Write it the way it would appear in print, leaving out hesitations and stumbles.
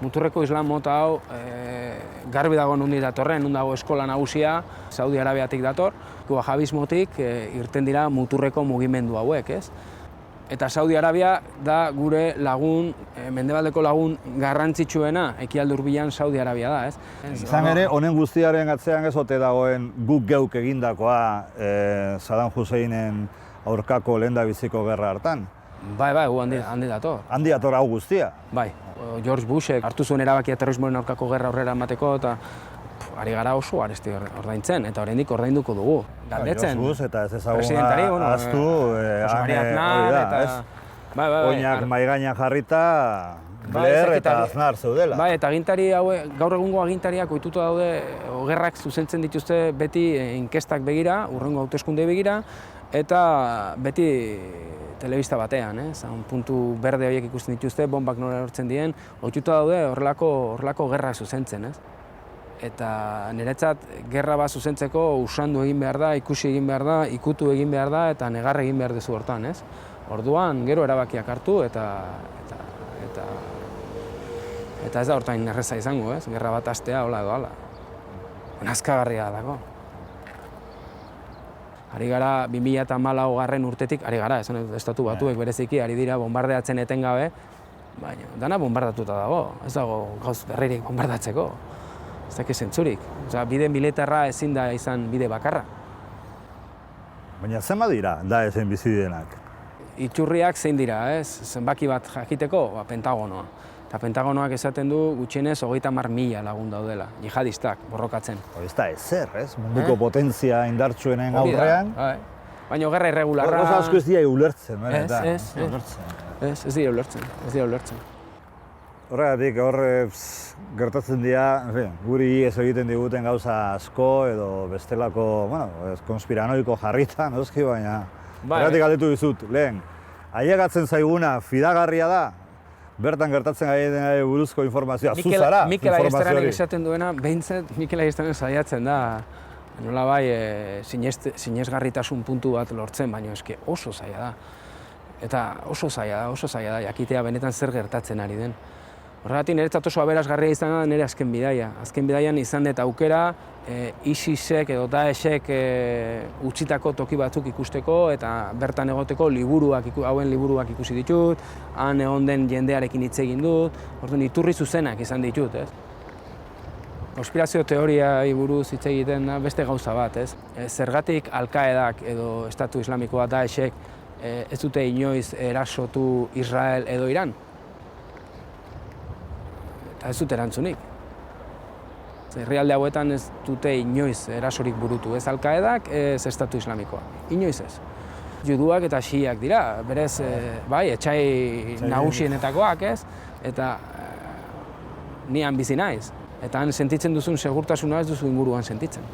Muturreko islam mota hau garbi dago nundi datorren, nun dago eskola nagusia, Saudi Arabiatik dator, wahabismotik irten dira muturreko mugimendu hauek, ez? Eta Saudi Arabia da gure lagun, mendebaldeko lagun garrantzitsuena, ekialde hurbilan Saudi Arabia da, ez? Izan ere, honen guztiaren atzean ez ote dagoen guk geuk egindakoa Saddam Husseinen aurkako lehendabiziko gerra hartan. Bai, handi dator. Handi dator hau guztia. Bai, George Bushek hartu zuen erabakia terrorismoaren aurkako gerra aurrera emateko eta ari gara oso aresti ordaintzen, eta oraindik ordainduko dugu. Galdetzen. George Bush eta ez ezaguna ahaztu, oinak mahai gainean jarrita, Blair eta Aznar zeudela. Bai, eta agintari hauek, gaur egungo agintariak ohituta daude, gerrak zuzentzen dituzte beti inkestak begira, hurrengo hauteskundei begira, eta beti telebista batean, puntu berde horiek ikusten dituzte, bombak nola erortzen dien, ohituta daude horrelako gerrak zuzentzen, ez? Eta niretzat gerra bat zuzentzeko usandu egin behar da, ikusi egin behar da, ikutu egin behar da, eta negar egin behar duzu hortan, ez? Orduan, gero erabakiak hartu eta ez da hortain erreza izango, ez? Gerra bat hastea, hola edo hala. Nazkagarria dago. Ari gara 2014 urtetik, ari gara, estatu batuek bereziki, ari dira bombardeatzen etengabe, baina dana bombardatuta dago, ez dago gauz berririk bombardatzeko. Ez dakit zentzurik. Bide militarra ezin da izan bide bakarra. Baina zenba dira da ezen bizi direnak? Iturriak zein dira, ez? Zenbaki bat jakiteko, Pentagonoa. Eta Pentagonoak esaten du gutxienez 30.000 lagun daudela, jihadistak borrokatzen. Ez da ezer, ez? Munduko potentzia indartsuenen aurrean. Baina gerra irregularra... Gauza asko ez dira ulertzen, Ez dira ulertzen. Horregatik, gertatzen dira, guri ez egiten diguten gauza asko edo bestelako, konspiranoiko jarrita, noski, baina... Horregatik galdetu dizut, lehen, ailegatzen zaiguna fidagarria da, bertan gertatzen ari buruzko informazioa, zuzara informazioa hori. Mikel Ayestaranek esaten duena, behintzat Mikel Ayestaranek saiatzen da, nola bai, sinesgarritasun puntu bat lortzen, baina eske oso zaila da. Eta oso zaila da, jakitea benetan zer gertatzen ari den. Horregatik niretzat oso aberasgarria izan da nire azken bidaia. Azken bidaian izan dut aukera ISISek edo Daeshek utzitako toki batzuk ikusteko eta bertan egoteko hauen liburuak ikusi ditut, han egon den jendearekin hitz egin dut, orduan iturri zuzenak izan ditut, ez? Konspirazio teoriai buruz hitz egiten da beste gauza bat, ez? Zergatik Al-Qaedak edo Estatu Islamikoa Daeshek ez dute inoiz erasotu Israel edo Iran? Eta ez dute erantzunik. Herrialde hauetan ez dute inoiz erasorik burutu, ez Al-Qaedak, ez Estatu Islamikoa. Inoiz ez. Juduak eta xiak dira, berez, etxai nagusienetakoak, ez? Eta nian bizi naiz. Eta han sentitzen duzun segurtasuna ez duzu inguruan sentitzen.